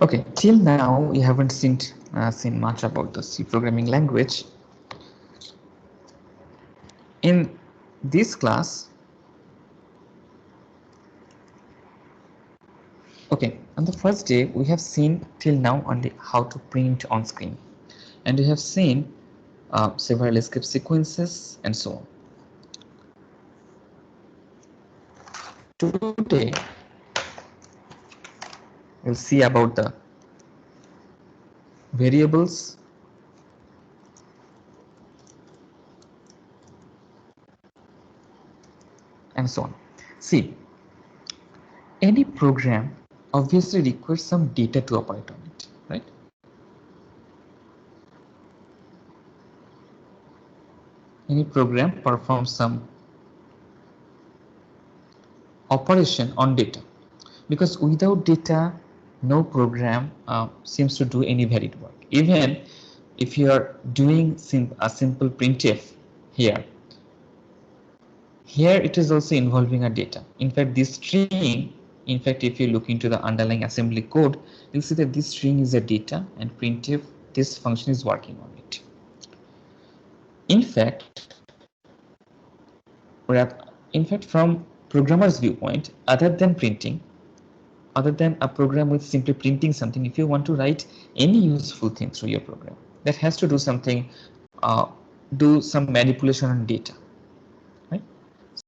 Okay, till now we haven't seen much about the C programming language. In this class, okay, on the first day we have seen till now only how to print on screen, and we have seen several escape sequences and so on. Today we'll see about the variables and so on. See, any program obviously requires some data to operate on it, right? Any program performs some operation on data, because without data no program seems to do any valid work. Even if you are doing a simple printf here it is also involving a data. In fact, this string, in fact if you look into the underlying assembly code, you'll see that this string is a data and printf, this function is working on it. In fact, from programmer's viewpoint, other than a program with simply printing something, if you want to write any useful thing through your program that has to do something, do some manipulation on data, right?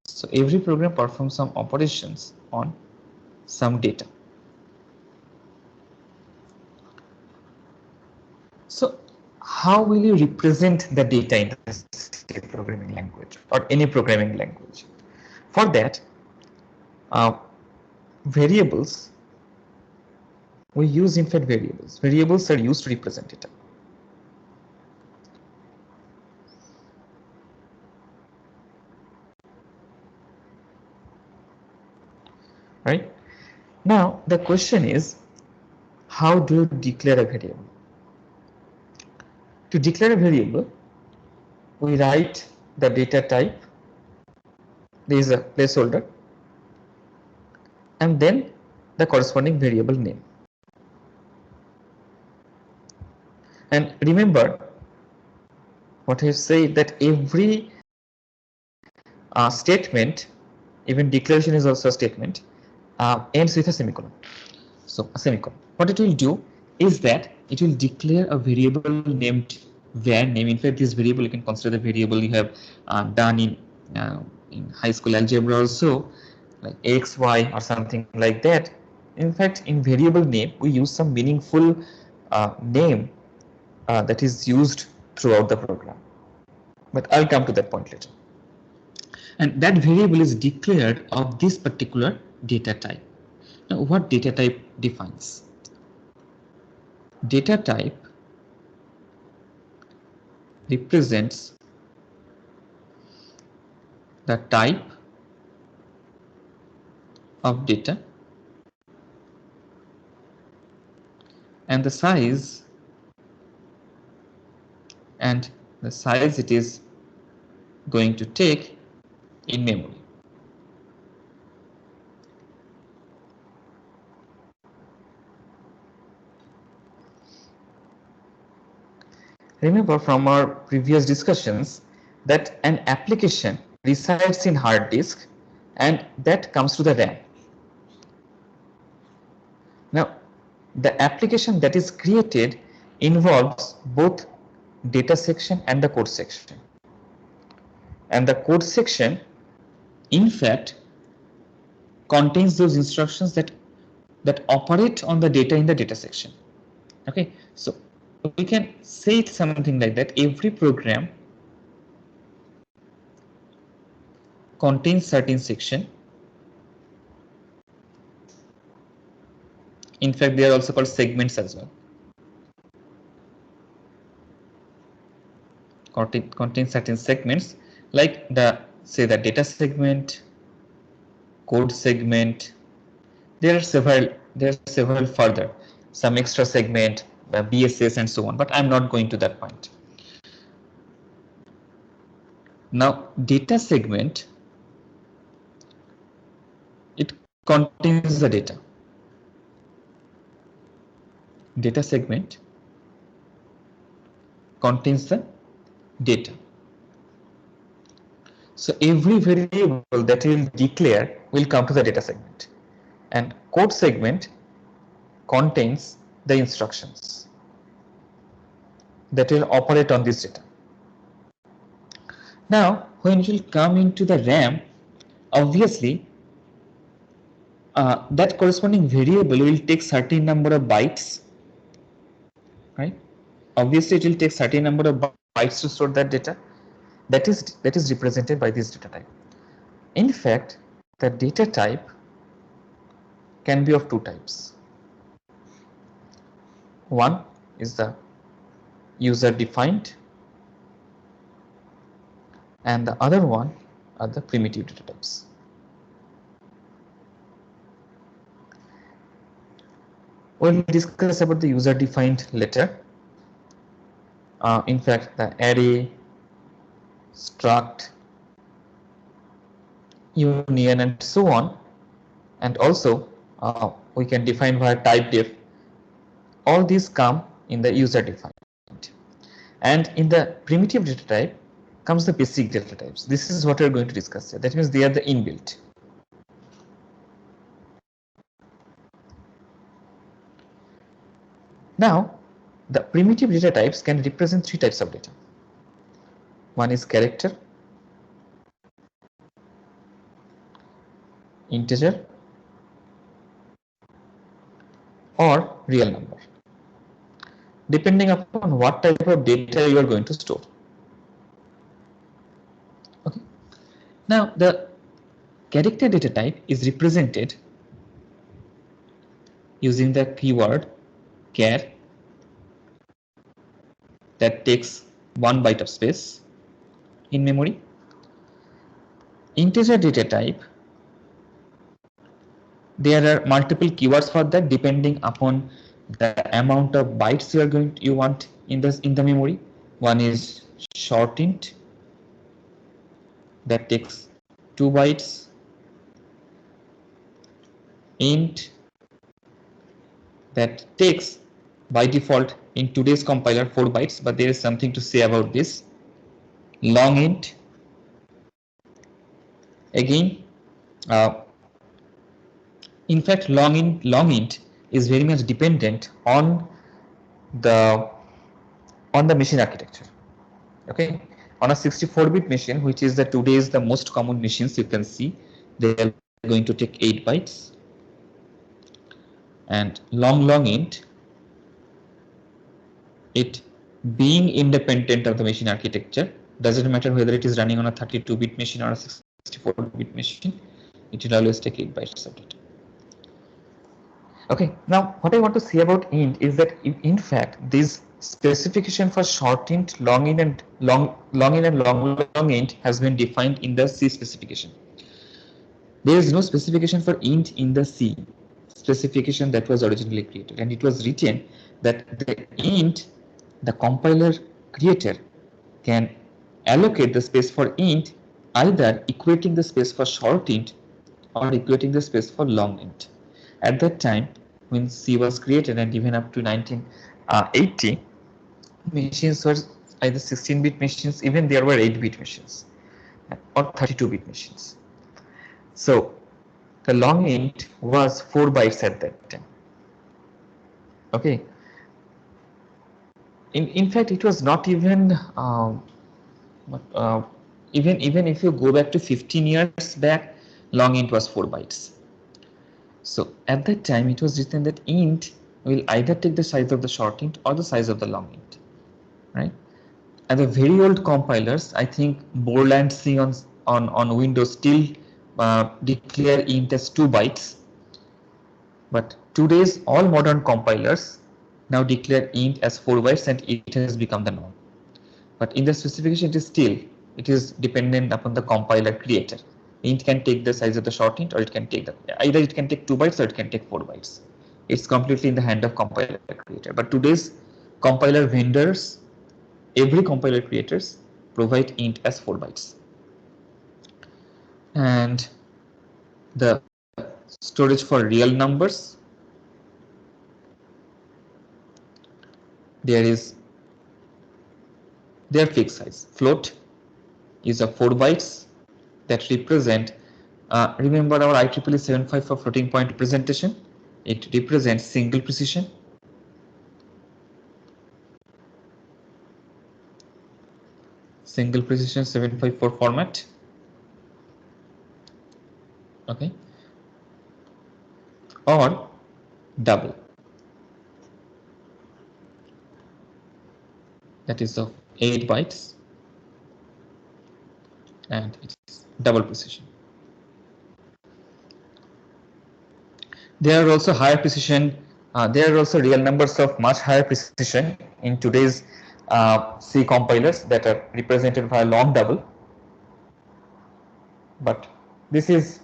So every program performs some operations on some data. So how will you represent the data in the C programming language or any programming language? For that, variables, we use in fact variables. Variables are used to represent data. Right? Now the question is, how do you declare a variable? To declare a variable, we write the data type, there is a placeholder, and then the corresponding variable name. And remember what I said, that every statement, even declaration is also a statement, ends with a semicolon. So a semicolon. What it will do is that it will declare a variable named var name. In fact, this variable you can consider the variable you have done in high school algebra also, like x, y, or something like that. In fact, in variable name we use some meaningful name that is used throughout the program, but I'll come to that point later. And that variable is declared of this particular data type. Now, what data type defines? Data type represents the type of data and the size it is going to take in memory. Remember from our previous discussions that an application resides in hard disk and that comes to the RAM. Now, the application that is created involves both data section and the code section. And the code section, in fact, contains those instructions that operate on the data in the data section. Okay, so we can say it something like that: every program contains certain section. In fact, they are also called segments as well. Contains certain segments, like the data segment, code segment. There are several further, some extra segment, BSS and so on, but I'm not going to that point. Now, data segment, it contains the data. data segment contains the data. So every variable that we will declare will come to the data segment, and code segment contains the instructions that will operate on this data. Now, when it will come into the RAM, obviously that corresponding variable will take certain number of bytes, right? Obviously, it will take certain number of bytes to store that data. That is represented by this data type. In fact, the data type can be of two types. One is the user defined, and the other one are the primitive data types. We'll discuss about the user defined later. In fact, the array, struct, union, and so on, and also we can define via type def. All these come in the user defined, and in the primitive data type comes the basic data types. This is what we are going to discuss here. That means they are the inbuilt. Now, the primitive data types can represent three types of data. One is character, integer, or real number, depending upon what type of data you are going to store. Okay. Now, the character data type is represented using the keyword char that takes 1 byte of space in memory. Integer data type, there are multiple keywords for that depending upon the amount of bytes you want in the memory. One is short int that takes 2 bytes, int that takes by default in today's compiler 4 bytes, but there is something to say about this. Long int, again, in fact, long int is very much dependent on the machine architecture. Okay, on a 64-bit machine, which is today's the most common machines, you can see they are going to take 8 bytes, and long int, it being independent of the machine architecture, doesn't matter whether it is running on a 32-bit machine or a 64-bit machine, it will always take 8 bytes of data. Okay, now what I want to say about int is that in fact this specification for short int, long int, and long int has been defined in the C specification. There is no specification for int in the C specification that was originally created, and it was written that the int, the compiler creator can allocate the space for int either equating the space for short int or equating the space for long int. At that time, when C was created and even up to 1980, machines were either 16-bit machines, even there were 8-bit machines or 32-bit machines. So the long int was 4 bytes at that time. Okay. In fact, it was not even even if you go back to 15 years back, long int was 4 bytes. So at that time, it was written that int will either take the size of the short int or the size of the long int, right? And the very old compilers, I think Borland C on Windows still declare int as 2 bytes. But today's all modern compilers now declare int as 4 bytes, and it has become the norm. But in the specification, it is dependent upon the compiler creator. Int can take the size of the short int, or it can take either it can take 2 bytes or it can take 4 bytes. It's completely in the hand of compiler creator. But today's compiler vendors, every compiler creators provide int as 4 bytes. And the storage for real numbers, there is their fixed size. Float is of 4 bytes that represent, remember our IEEE 754 floating point representation, it represents single precision. Single precision 754 format. Okay. Or double, that is of 8 bytes and it's double precision. There are also higher precision, there are also real numbers of much higher precision in today's C compilers that are represented by a long double, but this is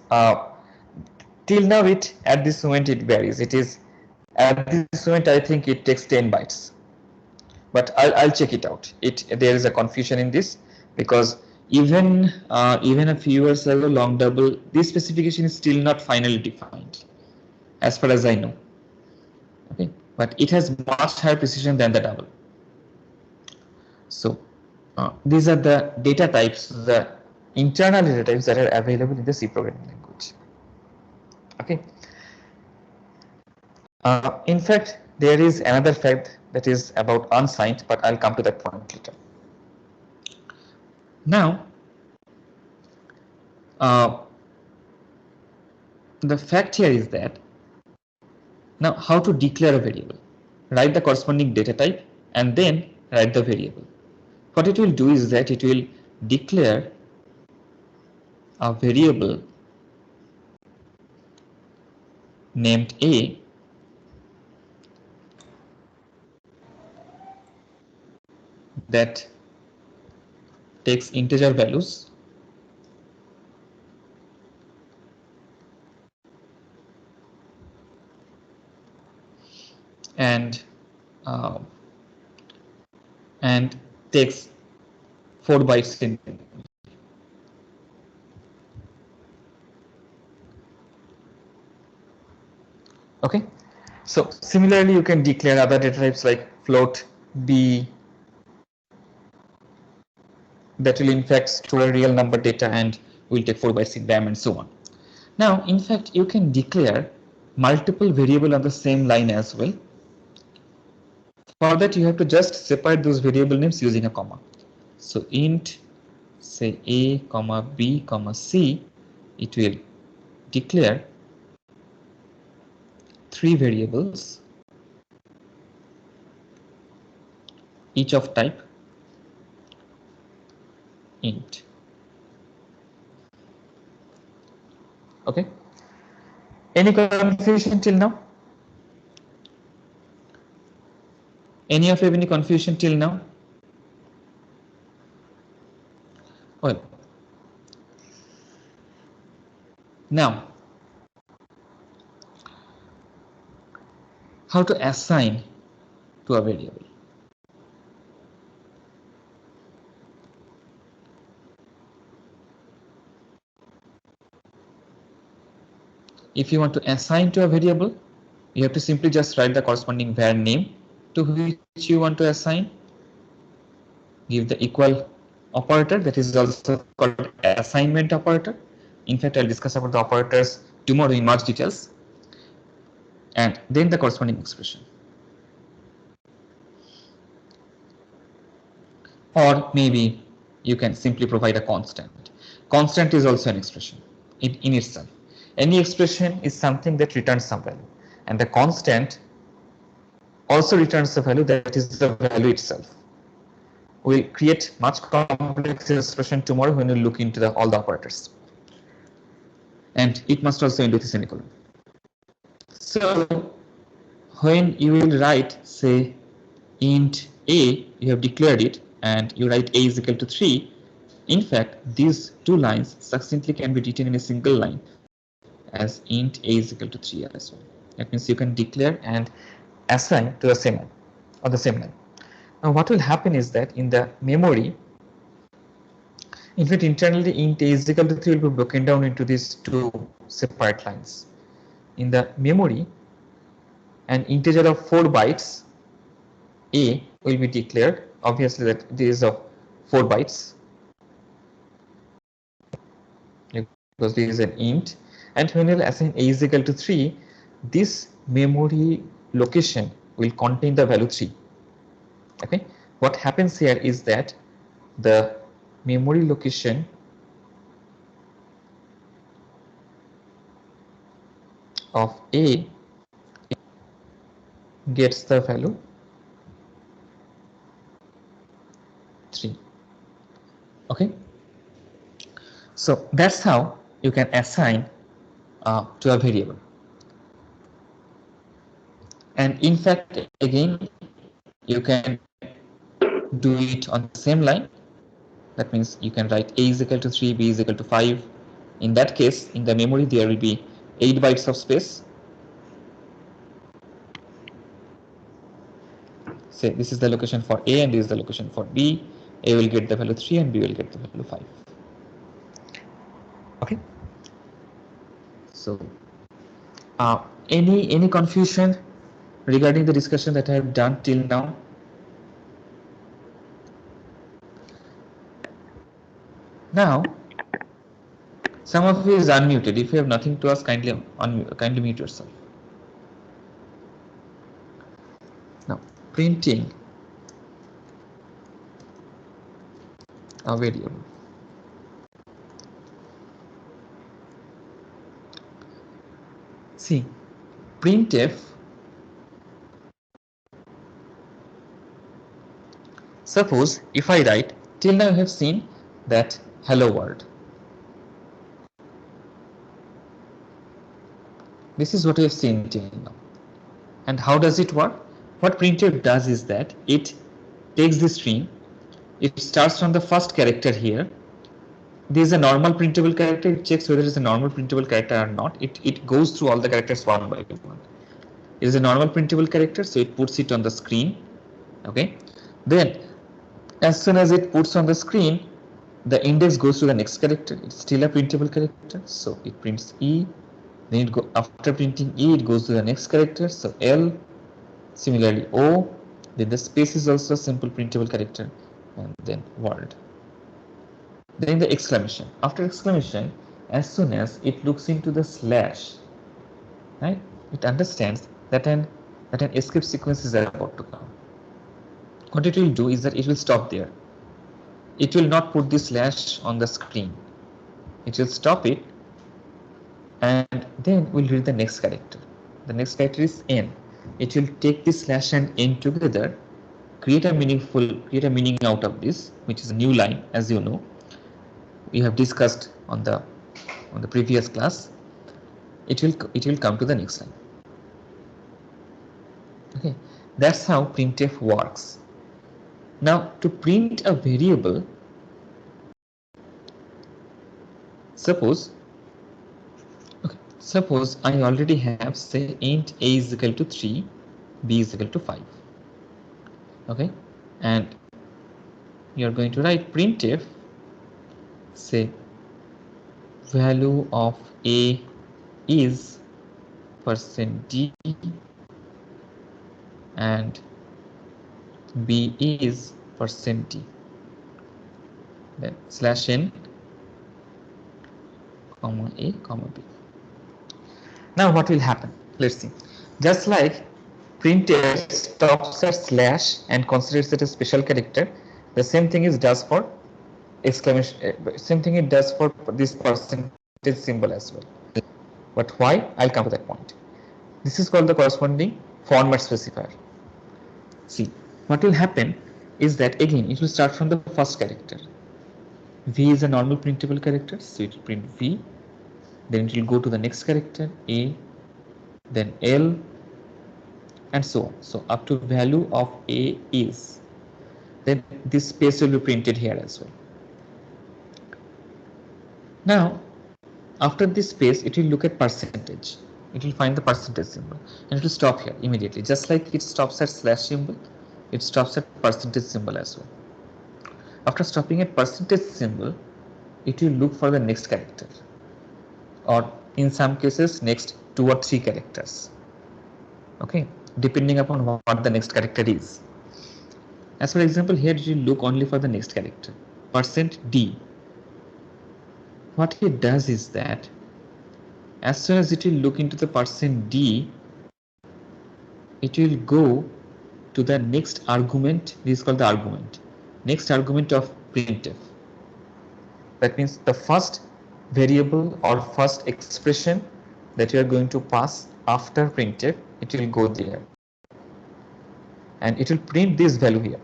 till now it at this moment it varies. It is at this moment I think it takes 10 bytes, but I'll check it out. There is a confusion in this because even a few years ago long double, this specification is still not finally defined as far as I know. Okay, but it has much higher precision than the double. So these are the data types, the internal data types that are available in the C programming language. Okay. In fact, there is another fact that is about unsigned, but I'll come to that point later. Now, the fact here is that now how to declare a variable. Write the corresponding data type and then write the variable. What it will do is that it will declare a variable named A that takes integer values and takes 4 bytes in. Okay, so similarly you can declare other data types like float, B, that will in fact store a real number data and will take 4 bytes in RAM and so on. Now in fact you can declare multiple variables on the same line as well. For that you have to just separate those variable names using a comma. So int say A, comma B, comma C, it will declare 3 variables, each of type int. Okay. Any confusion till now? Any of you have any confusion till now? Well, now how to assign to a variable. If you want to assign to a variable, you have to simply just write the corresponding var name to which you want to assign. Give the equal operator, that is also called assignment operator. In fact, I'll discuss about the operators tomorrow in much details. And then the corresponding expression. Or maybe you can simply provide a constant. Constant is also an expression in itself. Any expression is something that returns some value, and the constant also returns the value that is the value itself. We'll create much complex expression tomorrow when we look into all the operators. And it must also end with a semicolon. So when you will write, say, int A, you have declared it, and you write A is equal to 3, in fact, these two lines succinctly can be written in a single line as int A is equal to 3 as well. That means you can declare and assign to the same line or the same line. Now what will happen is that in the memory, in fact internally int A is equal to 3 will be broken down into these two separate lines. In the memory, an integer of 4 bytes A will be declared. Obviously, that this is of 4 bytes because this is an int. And when you assign A is equal to 3, this memory location will contain the value 3. Okay, what happens here is that the memory location of A gets the value 3. Okay, so that's how you can assign to a variable. And in fact, again, you can do it on the same line. That means you can write A is equal to 3, B is equal to 5. In that case, in the memory, there will be 8 bytes of space. Say this is the location for A and this is the location for B. A will get the value 3 and B will get the value 5. Okay. So, any confusion regarding the discussion that I have done till now? Now, some of you is unmuted. If you have nothing to ask, kindly mute yourself. Now, printing a variable. See, printf, suppose if I write, till now you have seen that hello world. This is what we have seen till now. And how does it work? What printf does is that it takes the string, it starts from the first character here. There is a normal printable character, it checks whether it is a normal printable character or not. It goes through all the characters one by one. It is a normal printable character, so it puts it on the screen. Okay. Then, as soon as it puts on the screen, the index goes to the next character. It's still a printable character, so it prints E. Then it after printing E, it goes to the next character, so L. Similarly, O. Then the space is also a simple printable character, and then world. Then the exclamation. After exclamation, as soon as it looks into the slash, right, it understands that an escape sequence is about to come. What it will do is that it will stop there. It will not put the slash on the screen. It will stop it, and then we'll read the next character. The next character is N. It will take the slash and N together, create a meaning out of this, which is a new line, as you know. We have discussed on the previous class. It will come to the next line. Okay, that's how printf works. Now, to print a variable, suppose I already have, say, int a is equal to 3, b is equal to 5. Okay, and you're going to write printf, say, value of a is %d and b is %d, then slash n comma a comma b. Now what will happen? Let's see. Just like printf stops at slash and considers it a special character, the same thing is does for exclamation. Same thing it does for this percentage symbol as well. But why? I'll come to that point. This is called the corresponding format specifier. See, what will happen is that again it will start from the first character. V is a normal printable character, so it will print V. Then it will go to the next character A, then L, and so on. So up to value of A is. Then this space will be printed here as well. Now, after this space, it will look at percentage. It will find the percentage symbol and it will stop here immediately. Just like it stops at slash symbol, it stops at percentage symbol as well. After stopping at percentage symbol, it will look for the next character, or in some cases next 2 or 3 characters. Okay, depending upon what the next character is. As for example, here it will look only for the next character, %d. What it does is that as soon as it will look into the %d, it will go to the next argument. This is called the argument. Next argument of printf. That means the first variable or first expression that you are going to pass after printf, it will go there. And it will print this value here.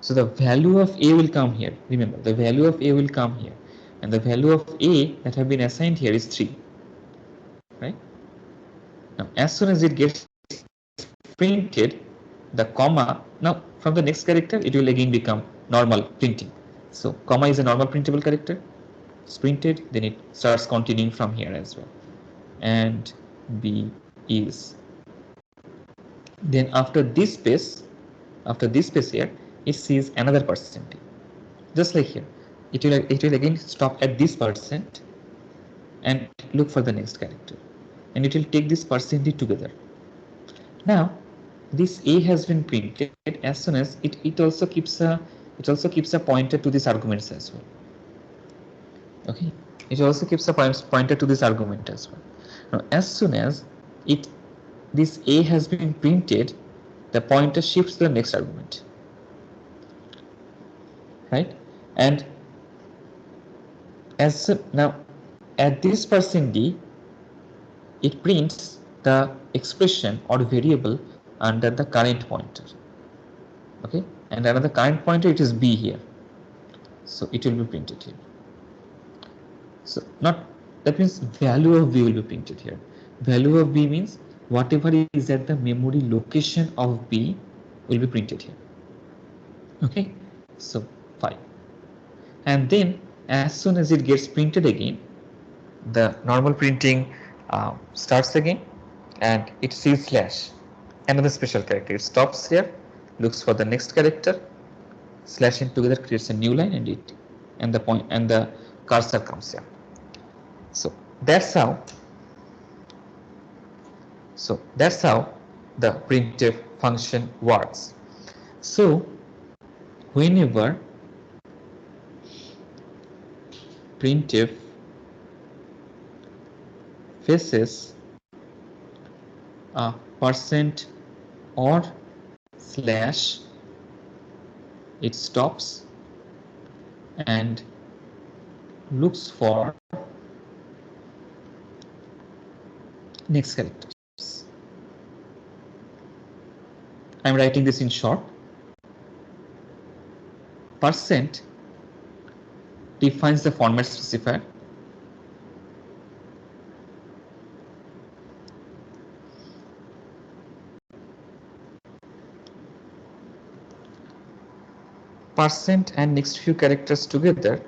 So the value of a will come here. Remember, the value of a will come here. And the value of a that have been assigned here is 3. Right? Now, as soon as it gets printed, the comma, now from the next character, it will again become normal printing. So comma is a normal printable character. It's printed, then it starts continuing from here as well. And b is. Then after this space here, it sees another %d. Just like here, it will again stop at this % and look for the next character, and it will take this %d together. Now this a has been printed. As soon as it also keeps a pointer to these arguments as well. Okay, it also keeps a pointer to this argument as well. Now as soon as this a has been printed, the pointer shifts to the next argument, right? And now at this %d, it prints the expression or variable under the current pointer. Okay, and under the current pointer it is b here, so it will be printed here. So that means value of b will be printed here. Value of b means whatever is at the memory location of b will be printed here. Okay, so 5. And then as soon as it gets printed again, the normal printing starts again, and it sees slash, another special character. It stops here, looks for the next character, slash in together creates a new line, and the cursor comes here. So that's how the printf function works. So whenever printf faces a % or slash, it stops and looks for next characters. I'm writing this in short. % defines the format specifier. % and next few characters together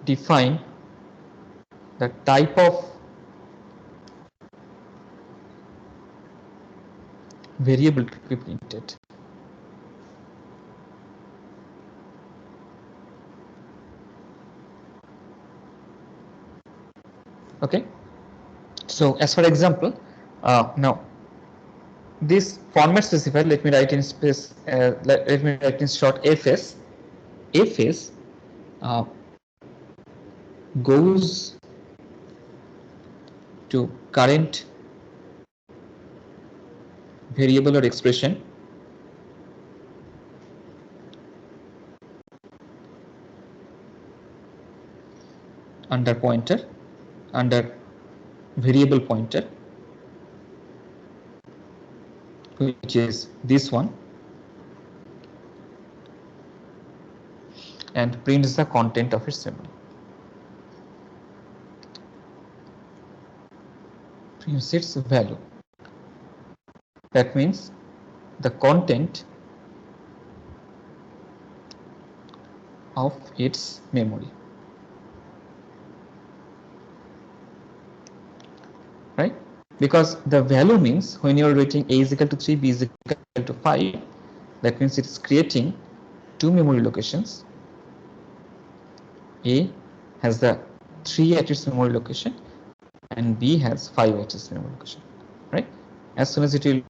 define the type of variable to be printed. Okay, so as for example, now this format specifier, let me write in space, let me write in short fs. Fs goes to current variable or expression under variable pointer, which is this one, and prints the content of its memory. Prints its value. That means the content of its memory. Right? Because the value means when you are writing a is equal to 3, b is equal to 5, that means it is creating two memory locations. A has the 3 at its memory location and B has 5 at its memory location, right? As soon as it will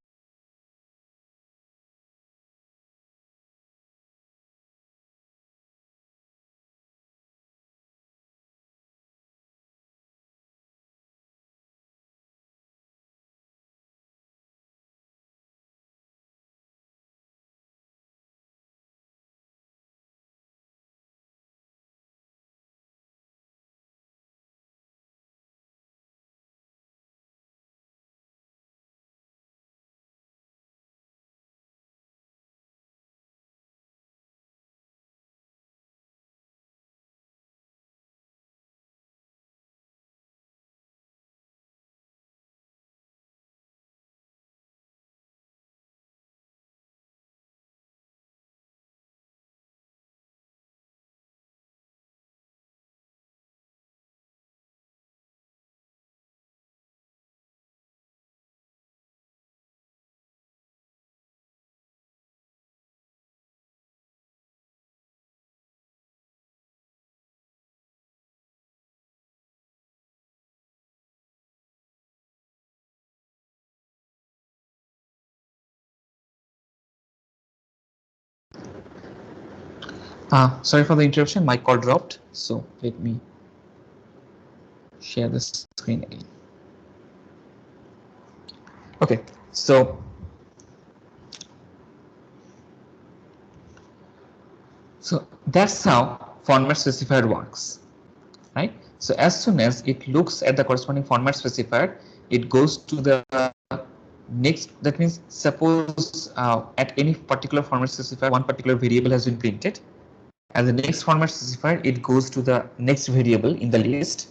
sorry for the interruption, my call dropped, so let me share the screen again. Okay, so that's how format specifier works, right? So as soon as it looks at the corresponding format specifier, it goes to the next. That means suppose at any particular format specifier, one particular variable has been printed. As the next format specifier, it goes to the next variable in the list,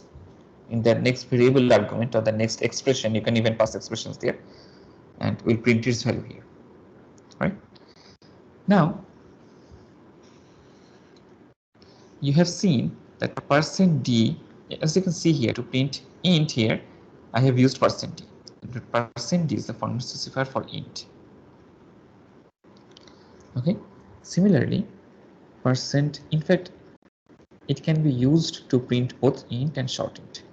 in the next variable argument or the next expression. You can even pass expressions there, and we'll print its value here, right? Now you have seen that %d, as you can see here, to print int here, I have used %d. %d is the format specifier for int. Okay. Similarly, in fact, it can be used to print both int and short int.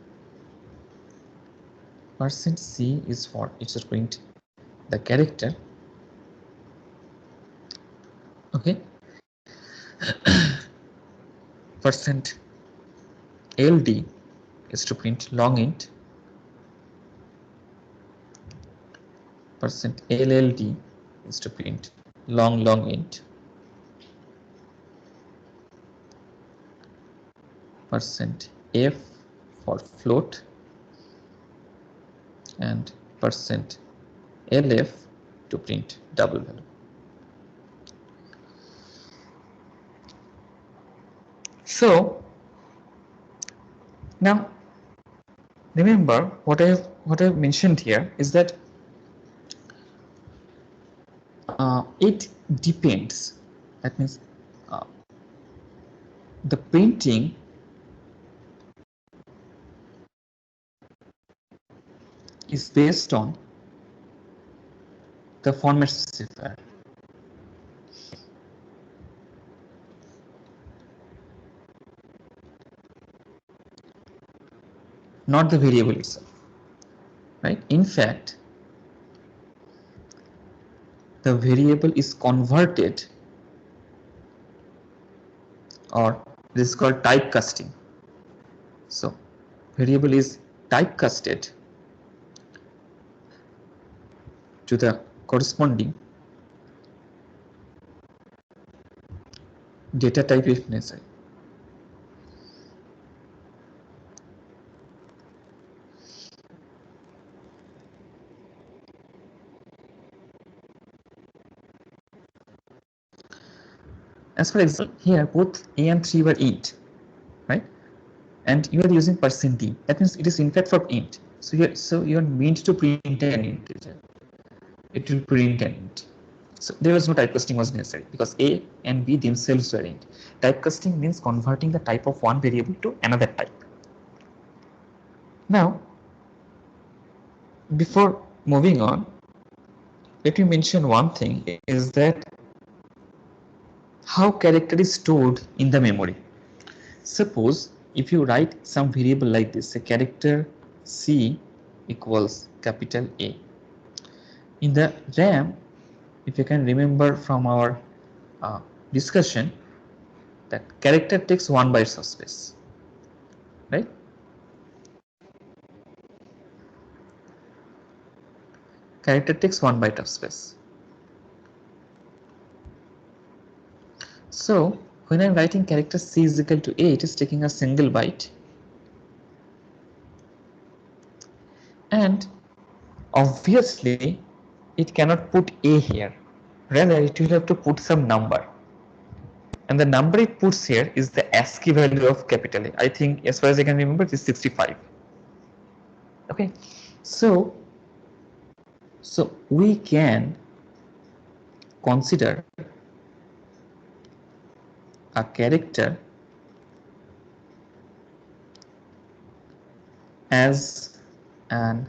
%c is for it's to print the character. Okay. %ld is to print long int. %lld is to print long int. %f for float and %lf to print double value. So now remember what I've mentioned here is that it depends. That means the printing is based on the format specifier. Not the variable itself, right? In fact, the variable is converted, or this is called typecasting. So variable is typecasted to the corresponding data type if necessary. As for example, here both a and 3 were int, right? And you are using %d. That means it is in fact for int. So you're meant to print an integer. It will print an int. So there was no typecasting was necessary because a and b themselves were int. Typecasting means converting the type of one variable to another type. Now, before moving on, let me mention one thing is that how character is stored in the memory. Suppose if you write some variable like this, a character C equals capital A. In the RAM, if you can remember from our discussion, that character takes 1 byte of space, right? Character takes 1 byte of space. So when I'm writing character C is equal to A, it is taking a single byte. And obviously, it cannot put A here. Rather, it will have to put some number. And the number it puts here is the ASCII value of capital A. I think, as far as I can remember, it is 65. Okay, so we can consider a character as an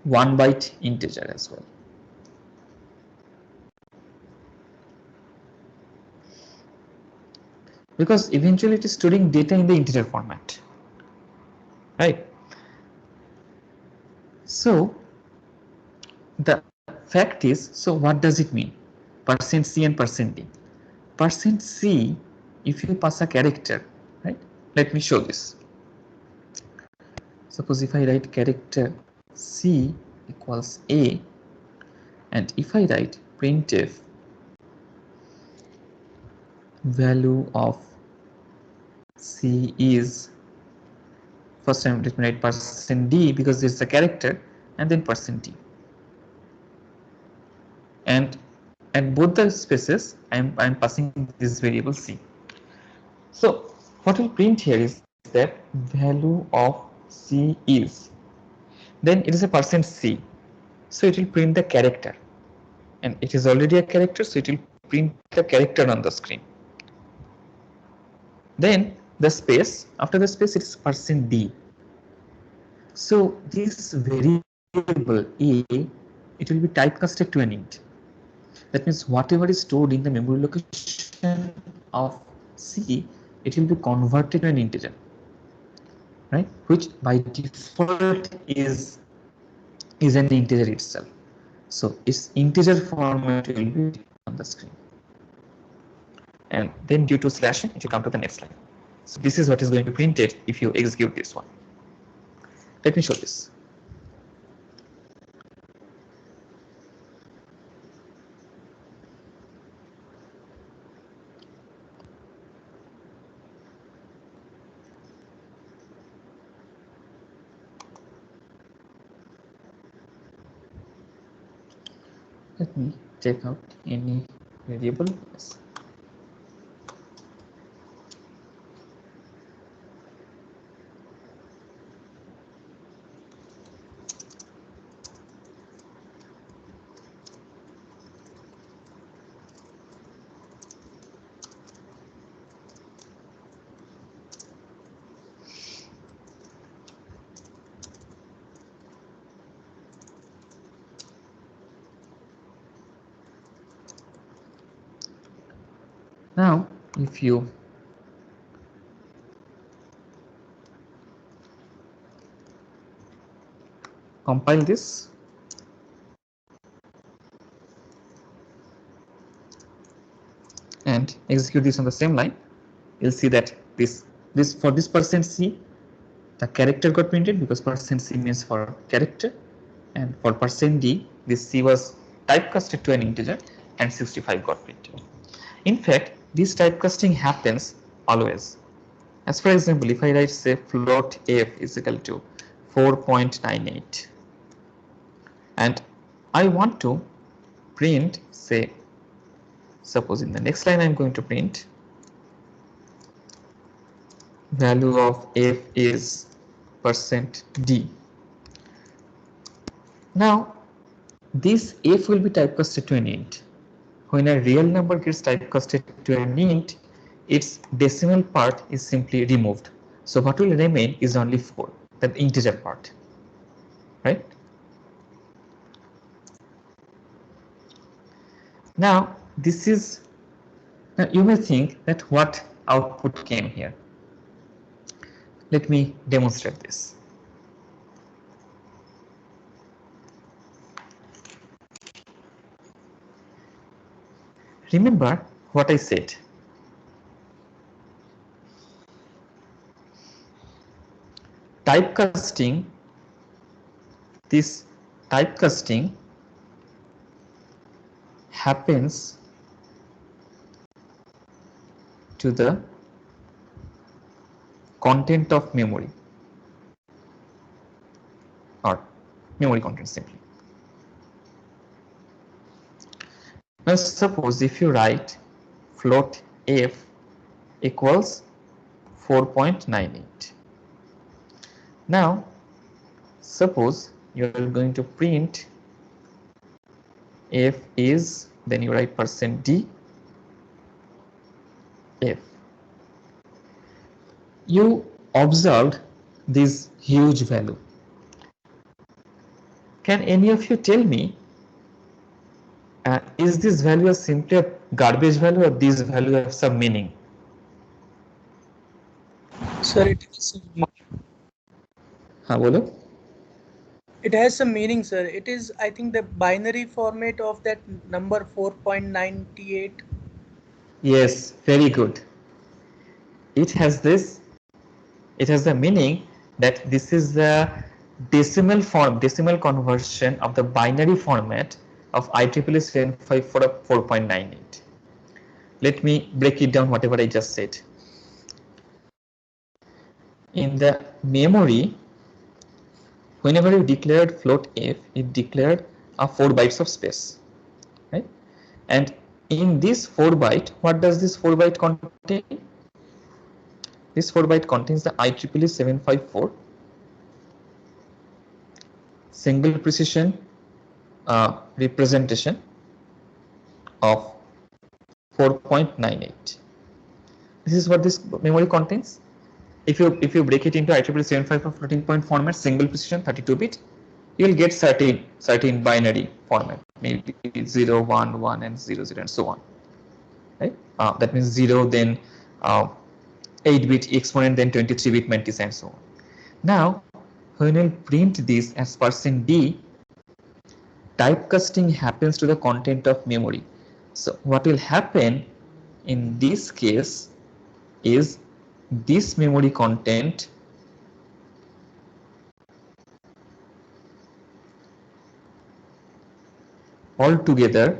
1 byte integer as well. Because eventually it is storing data in the integer format, right? So the fact is, so what does it mean? %C and %D. %C, if you pass a character, right? Let me show this. Suppose if I write character C equals A, and if I write printf value of C is, first time let me write %D because it's a character, and then %D. And at both the spaces, I'm passing this variable C. So what will print here is that value of C is, then it is a %C, so it will print the character, and it is already a character, so it will print the character on the screen. Then the space, after the space it is %D. So this variable A, it will be typecasted to an int. That means whatever is stored in the memory location of C, it will be converted to an integer, right? Which by default is an integer itself. So its integer format will be on the screen. And then due to slashing, it will come to the next line. So this is what is going to be printed if you execute this one. Let me show this. Let me take out any variable. Yes. Now, if you compile this, and execute this on the same line, you'll see that this for this %C, the character got printed because %C means for character, and for %D, this C was typecasted to an integer, and 65 got printed. In fact, this typecasting happens always. As for example, if I write say float f is equal to 4.98, and I want to print, say, suppose in the next line I'm going to print value of f is %D. Now this f will be typecasted to an int. When a real number gets typecasted to an int, its decimal part is simply removed. So what will remain is only 4, the integer part, right? Now this is, now you may think that what output came here. Let me demonstrate this. Remember what I said. Typecasting, this typecasting happens to the content of memory or memory content simply. Now suppose if you write float f equals 4.98. Now suppose you are going to print f is, then you write %d f. You observed this huge value. Can any of you tell me, is this value simply a garbage value or this value has some meaning? Sir, it is. Bolo? It has some meaning, sir. It is, I think, the binary format of that number 4.98. Yes, very good. It has this. It has the meaning that this is the decimal conversion of the binary format of IEEE 754 Let me break it down whatever I just said. In the memory, whenever you declared float f, it declared a 4 bytes of space, right? And in this 4 byte, what does this 4 byte contain? This 4 byte contains the IEEE 754 single precision representation of 4.98. This is what this memory contains. If you break it into IEEE 754 floating point format, single precision 32-bit, you will get certain binary format, maybe 0, 1, 1, and 0, 0, and so on. Right? That means 0, then 8-bit exponent, then 23-bit mantis, and so on. Now, when we print this as %d, typecasting happens to the content of memory. So what will happen in this case is this memory content altogether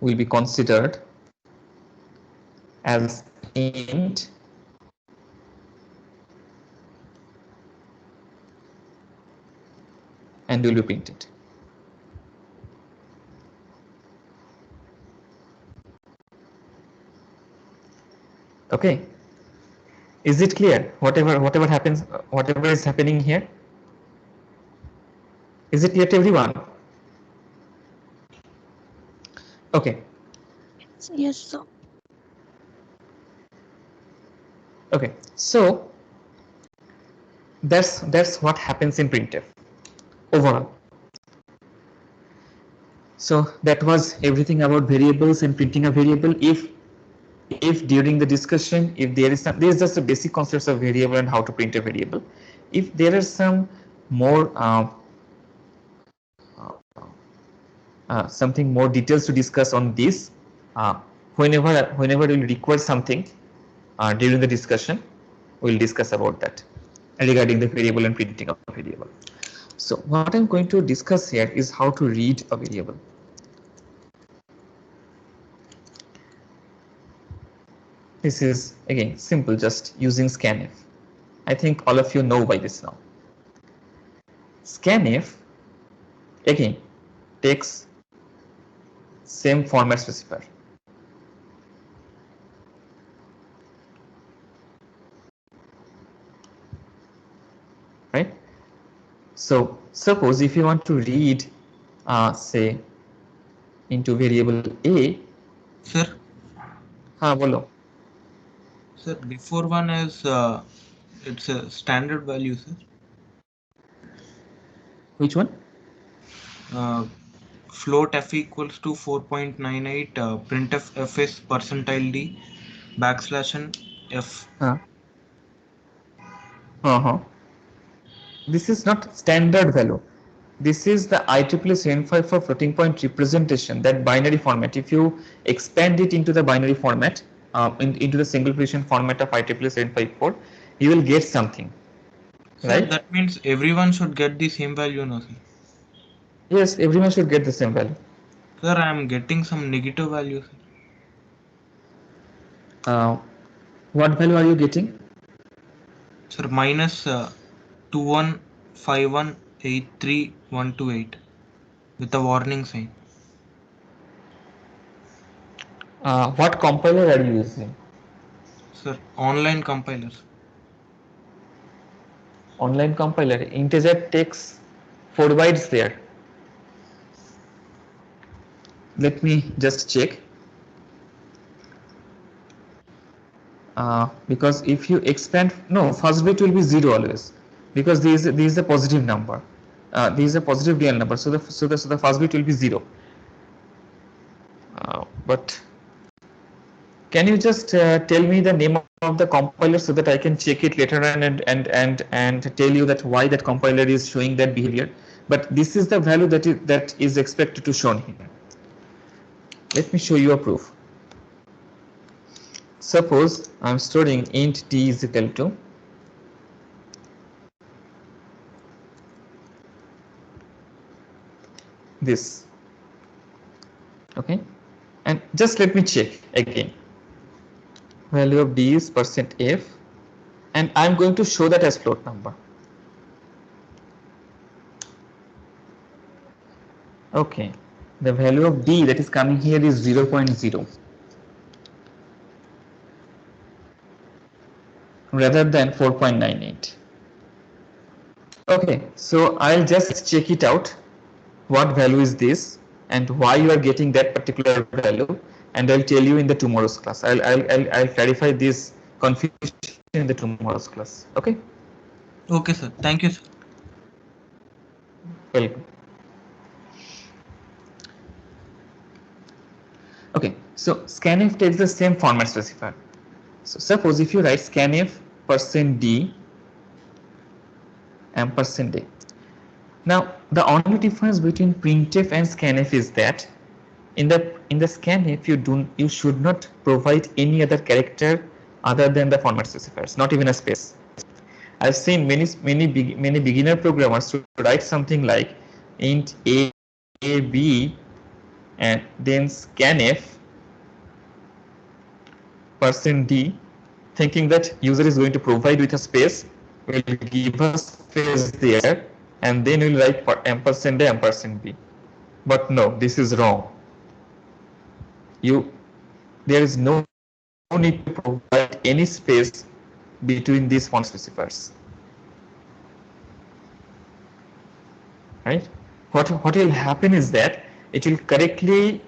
will be considered as int and will be printed. Okay, is it clear? Whatever happens, whatever is happening here, is it clear to everyone? Okay. Yes, sir. Okay, so that's what happens in printf overall. So that was everything about variables and printing a variable. If during the discussion, if there is just the basic concepts of variable and how to print a variable. If there are some more something more details to discuss on this, whenever you require something during the discussion, we'll discuss about that regarding the variable and printing of a variable. So what I'm going to discuss here is how to read a variable. This is again simple, just using scanf. I think all of you know by this now. Scanf again takes same format specifier. Right? So suppose if you want to read say into variable A. Sir? Bolo. Sir, before one is it's a standard value, sir. Which one? Float f equals to 4.98, printf f is %d. backslash n f. This is not standard value. This is the IEEE 754 floating point representation, that binary format. If you expand it into the binary format, into the single precision format of IEEE 754, you will get something. Sir, right? that means everyone should get the same value now, sir. Yes, everyone should get the same value. Sir, I am getting some negative values. What value are you getting? Sir, minus 215183,128 with a warning sign. What compiler are you using? Sir, online compilers. Online compiler. Integer takes 4 bytes there. Let me just check. Because if you expand, no, first bit will be 0 always, because this is a positive number. This is a positive real number, so the first bit will be 0. But can you just tell me the name of the compiler so that I can check it later on and tell you that why that compiler is showing that behavior? But this is the value that is expected to shown here. Let me show you a proof. Suppose I'm storing int d is equal to this. Okay, and just let me check again. Value of d is %f, and I'm going to show that as float number. Okay, the value of d that is coming here is 0.0 rather than 4.98. Okay, so I'll just check it out. What value is this and why you are getting that particular value, and I'll tell you in the tomorrow's class. I'll clarify this confusion in the tomorrow's class. Okay. Okay, sir. Thank you, sir. Welcome. Okay, so scanf takes the same format specifier. So suppose if you write scanf %d %a. Now the only difference between printf and scanf is that in the scanf you should not provide any other character other than the format specifiers, not even a space. I've seen many beginner programmers to write something like int a b and then scanf %d, thinking that user is going to provide with a space, will give us space there, and then we'll write %a %b. But no, this is wrong. There is no need to provide any space between these font specifiers. Right? What will happen is that it will correctly,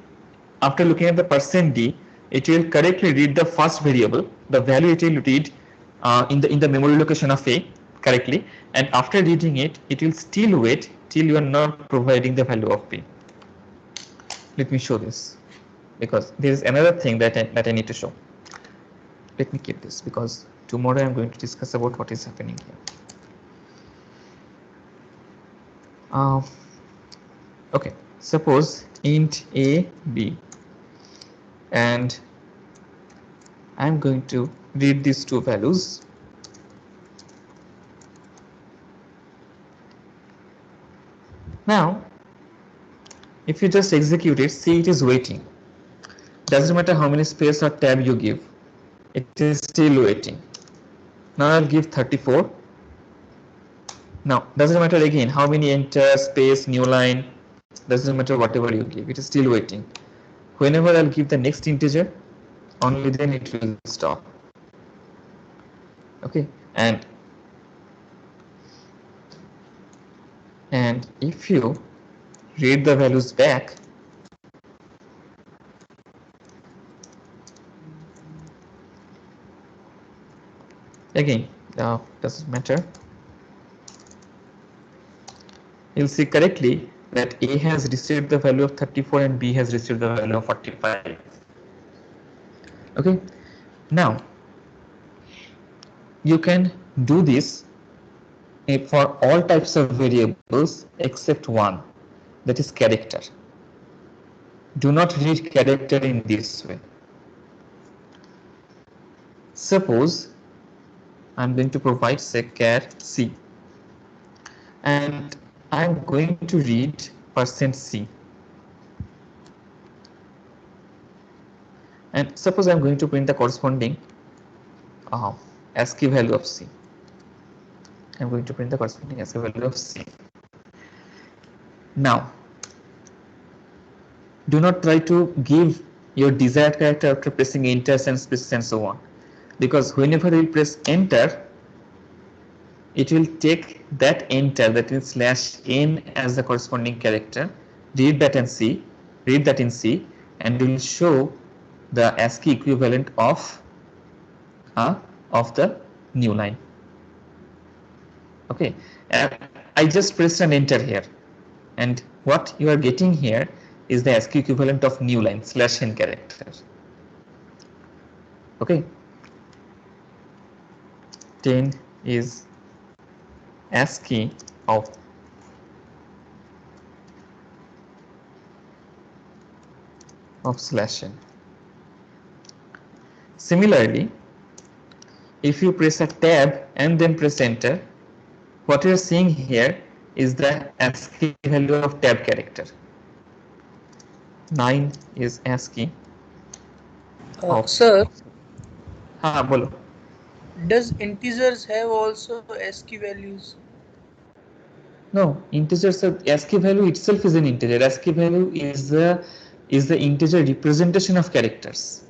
after looking at the %d, it will correctly read the first variable, the value it will read in the memory location of a correctly, and after reading it, it will still wait till you are not providing the value of b. Let me show this, because there is another thing that I need to show. Let me keep this, because tomorrow I am going to discuss about what is happening here. Okay, suppose int a b, and I'm going to read these two values. Now if you just execute it, see, it is waiting. Doesn't matter how many space or tab you give, it is still waiting. Now I'll give 34. Now doesn't matter again how many enter, space, new line, doesn't matter whatever you give, it is still waiting. Whenever I'll give the next integer, only then it will stop. Okay, and if you read the values back, again, doesn't matter, you'll see correctly that A has received the value of 34 and B has received the value of 45. Okay, Now, you can do this for all types of variables except one, that is character. Do not read character in this way. Suppose I'm going to provide say char c, and I'm going to read %c, and suppose I'm going to print the corresponding ASCII value of c. I'm going to print the corresponding ASCII value of c. Now, do not try to give your desired character after pressing enter and spaces and so on, because whenever you press enter, it will take that enter, that is /n, as the corresponding character, read that in C, and will show the ASCII equivalent of the new line. Okay, I just pressed an enter here, and what you are getting here is the ASCII equivalent of new line /n character. Okay, 10 is ASCII of /n. Similarly, if you press a tab and then press enter, what you are seeing here is the ASCII value of tab character. 9 is ASCII of Sir, bolo. does integers have also ASCII values? No, integers are, ASCII value itself is an integer. ASCII value is the integer representation of characters.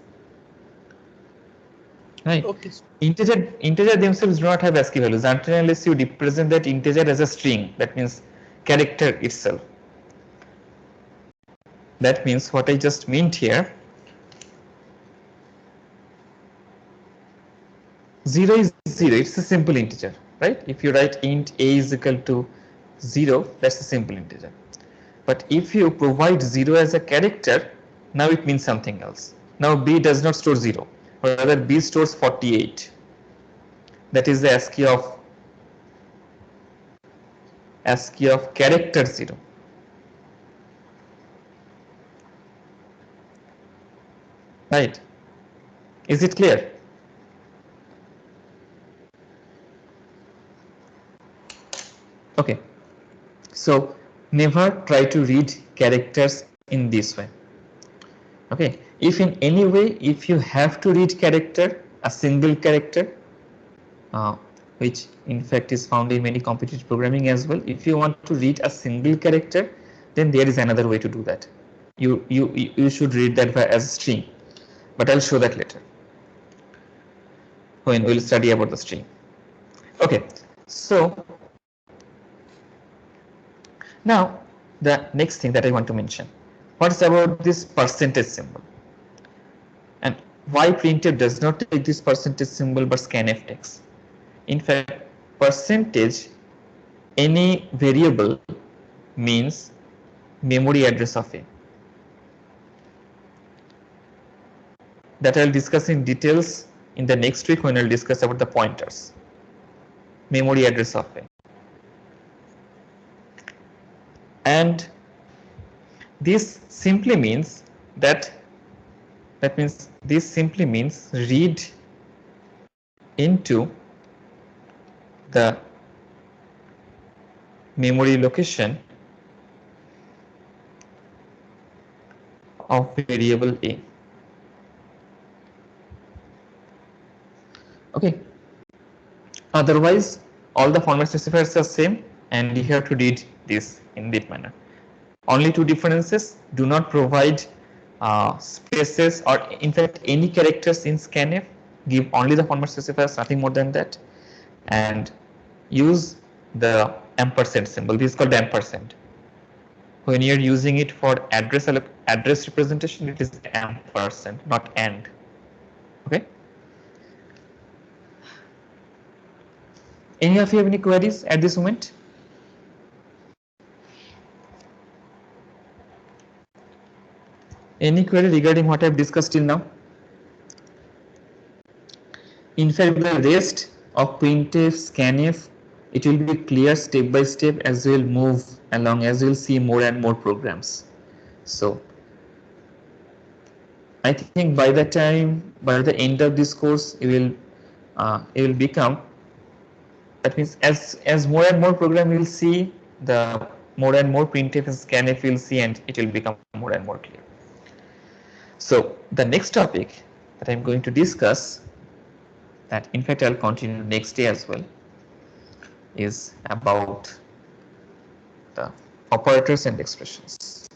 Right. Okay. Integer themselves do not have ASCII values unless you represent that integer as a string. That means character itself. That means what I just meant here, 0 is 0. It's a simple integer, right? If you write int a is equal to 0, that's a simple integer. But if you provide 0 as a character, now it means something else. Now b does not store 0, rather b stores 48. That is the ASCII of character 0. Right? Is it clear? Okay. So never try to read characters in this way. Okay. If in any way, if you have to read character, a single character, which in fact is found in many competitive programming as well. If you want to read a single character, then there is another way to do that. You should read that as a string, but I'll show that later when we'll study about the string. Okay, so now the next thing that I want to mention, what's about this percentage symbol, and why printf does not take this percentage symbol but scanf takes. In fact, percentage, any variable, means memory address of A. That I'll discuss in details in the next week when I'll discuss about the pointers. Memory address of A. And this simply means that this simply means read into the memory location of variable A. Okay. Otherwise, all the format specifiers are same, and you have to read this in that manner. Only two differences: do not provide spaces or in fact any characters in scanf. Give only the format specifiers, nothing more than that, and use the ampersand symbol. This is called ampersand. When you're using it for address representation, it is ampersand, not and. Okay. Any of you have any queries at this moment? Any query regarding what I've discussed till now? In fact, the rest of printf, scanf, it will be clear step by step as we will move along, as we will see more and more programs. So I think by the time, by the end of this course, it will become, that means as more and more program you will see, the more and more printf and scanf you will see, and it will become more and more clear. So the next topic that I'm going to discuss, that in fact I'll continue next day as well, is about the operators and expressions.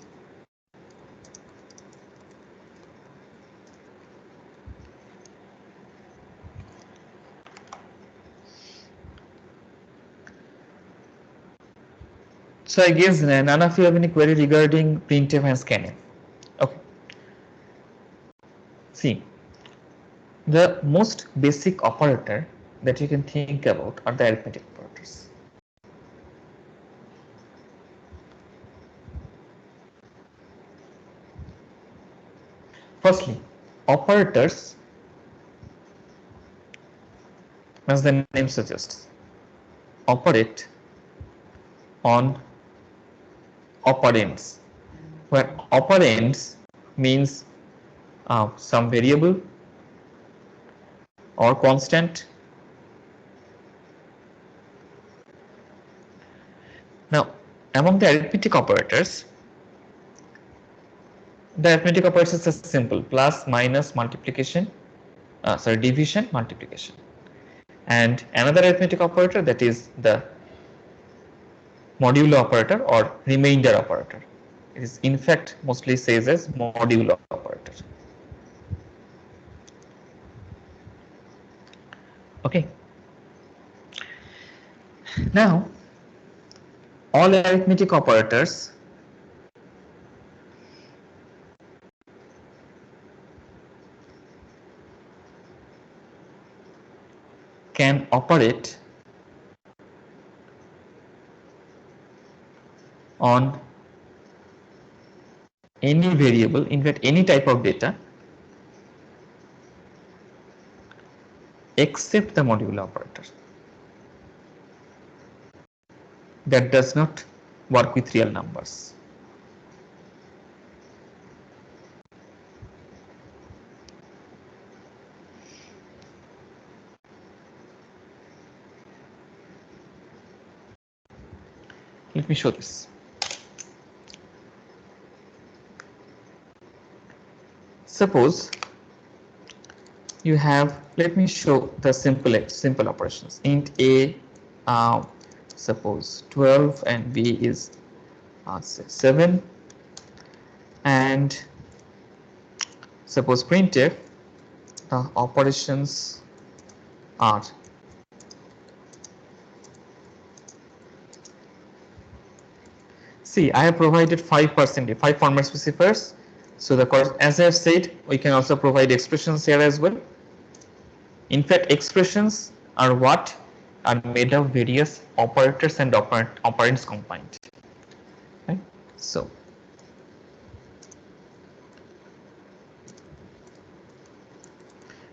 So I guess none of you have any query regarding printf and scanf. Okay. See, the most basic operator that you can think about are the arithmetic operators. Firstly, operators, as the name suggests, operate on operands, where operands means some variable or constant. Now, among the arithmetic operators are simple: plus, minus, multiplication, division, multiplication. And another arithmetic operator, that is the modulo operator or remainder operator. It is in fact mostly says as modulo operator. Okay. Now, all arithmetic operators can operate on any variable, in fact any type of data, except the modulo operator. That does not work with real numbers. Let me show this. Suppose you have, let me show the simple operations. Int a, suppose 12, and b is 7, and suppose printf, operations are see, I have provided 5%, 5 format specifiers. So as I have said, we can also provide expressions here as well. In fact, expressions are what are made of various operators and operands combined. Right? So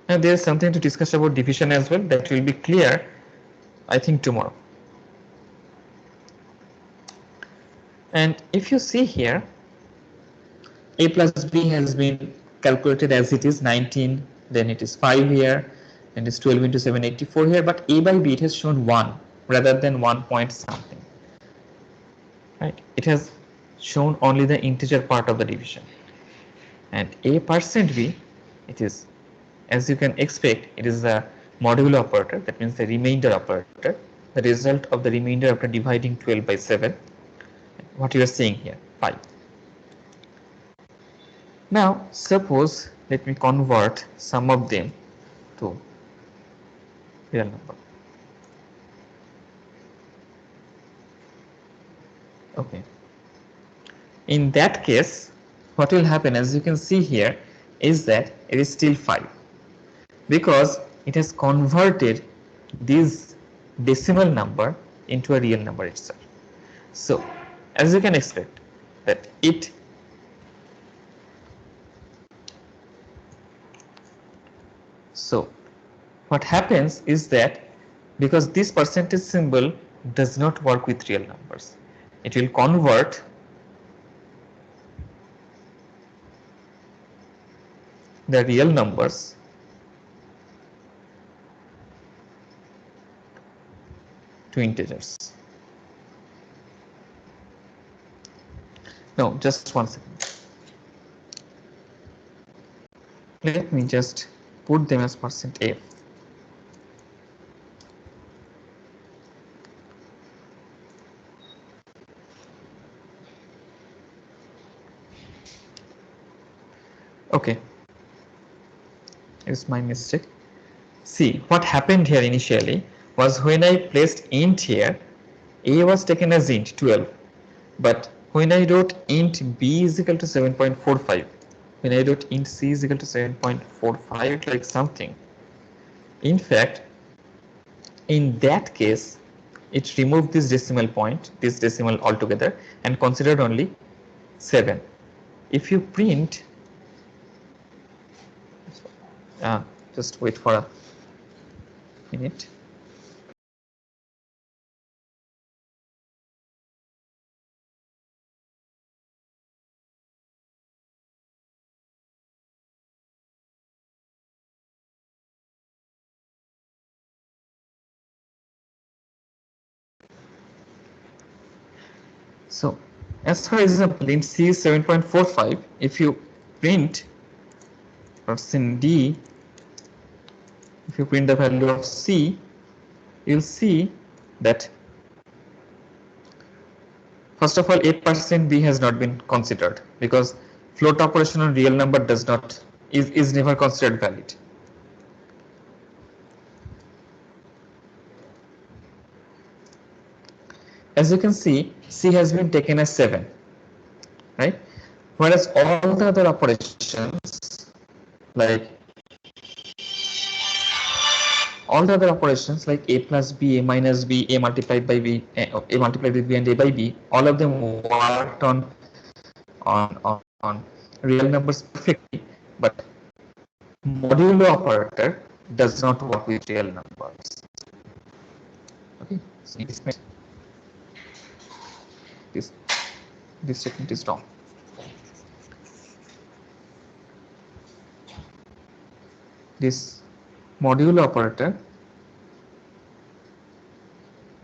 now there is something to discuss about division as well, that will be clear, I think, tomorrow. And if you see here, a plus b has been calculated as it is 19, then it is 5 here, and it's 12 into 7, 84 here, but a by b it has shown 1 rather than 1 point something. Right? It has shown only the integer part of the division. And a percent b, it is, as you can expect, it is a modulo operator, that means the remainder operator, the result of the remainder after dividing 12 by 7, what you are seeing here, 5. Now, suppose, let me convert some of them to real number. Okay. In that case, what will happen, as you can see here, is that it is still 5, because it has converted this decimal number into a real number itself. So, as you can expect, that it so what happens is that because this percentage symbol does not work with real numbers, it will convert the real numbers to integers. No, just one second. Let me just put them as %f. Okay, it's my mistake. See, what happened here initially was when I placed int here, a was taken as int 12, but when I wrote int b is equal to 7.45, when I wrote int c is equal to 7.45 like something, in fact, in that case, it removed this decimal point, this decimal altogether, and considered only 7. If you print, just wait for a minute. So, as for example, in C is 7.45, if you print %d, if you print the value of C, you'll see that first of all 8% B has not been considered because float operation on real number does not is never considered valid. As you can see, C has been taken as 7, right? Whereas all the other operations like A plus B, A minus B, A multiplied by B, A multiplied with B and A by B, all of them worked on real numbers perfectly, but modulo operator does not work with real numbers. Okay, so this statement is wrong. This modulo operator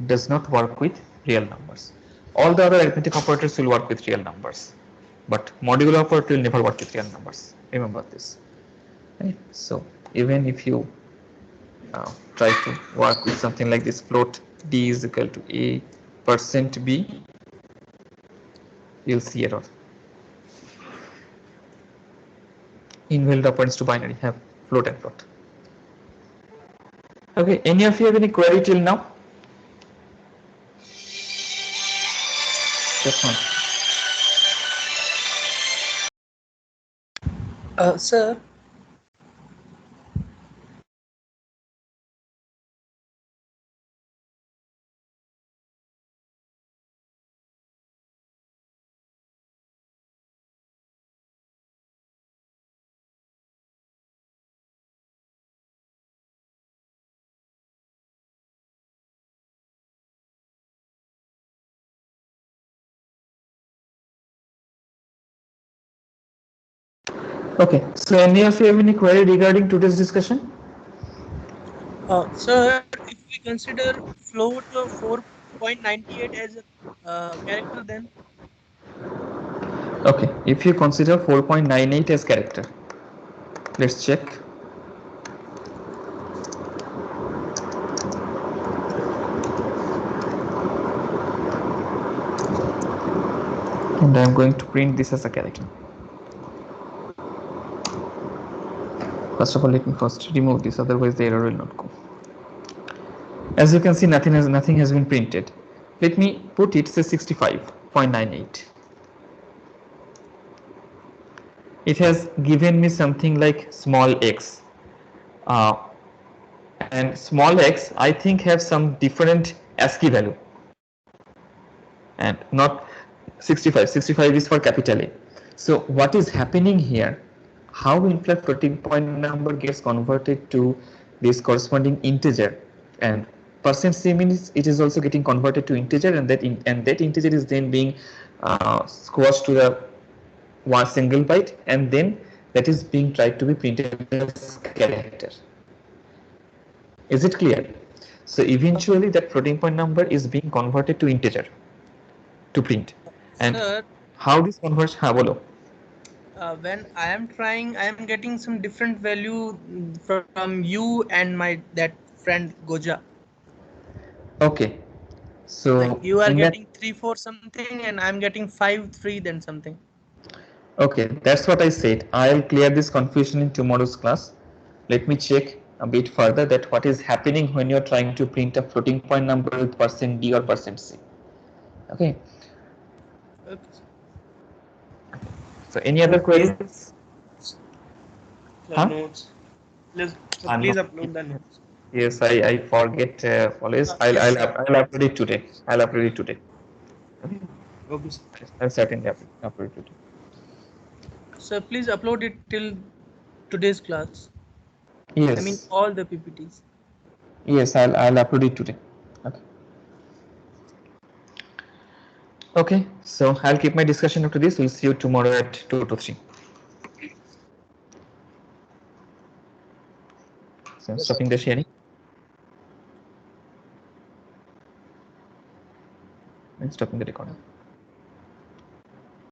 does not work with real numbers. All the other arithmetic operators will work with real numbers, but modulo operator will never work with real numbers. Remember this. Okay? So even if you try to work with something like this, float d is equal to a %b, you'll see error. Invalid operands to binary have float and float. Okay, any of you have any query till now? Just one. Sir, Okay, so any of you have any query regarding today's discussion? sir, if we consider float 4.98 as a character, then Okay, if you consider 4.98 as character, let's check. And I'm going to print this as a character. First of all, let me first remove this, otherwise the error will not go. As you can see, nothing has been printed. Let me put it say 65.98. It has given me something like small x, and small x I think have some different ASCII value, and not 65. 65 is for capital A. So what is happening here? How in fact floating point number gets converted to this corresponding integer, and %c means it is also getting converted to integer, and that integer is then being squashed to the one single byte, and then that is being tried to be printed as character. Is it clear? So eventually that floating point number is being converted to integer to print. And Sir, how this converts? Bolo. when I am trying, I am getting some different value from you and my that friend Goja. Okay. So Like you are in that, getting 3 4 something, and I'm getting 5 3 then something. okay, that's what I said. I'll clear this confusion in tomorrow's class. Let me check a bit further that what is happening when you're trying to print a floating point number with %d or %c. Okay. Okay. So any other queries? The Huh? notes. Please upload the notes. Yes, I forget always. Yes, sir. I'll upload it today. I'll upload it today. Okay, sir. I'll certainly upload it today. Sir, please upload it till today's class. I mean Yes, all the PPTs. yes, I'll upload it today. Okay. Okay, so I'll keep my discussion up to this. We'll see you tomorrow at 2 to 3. So stopping the sharing. And stopping the recording.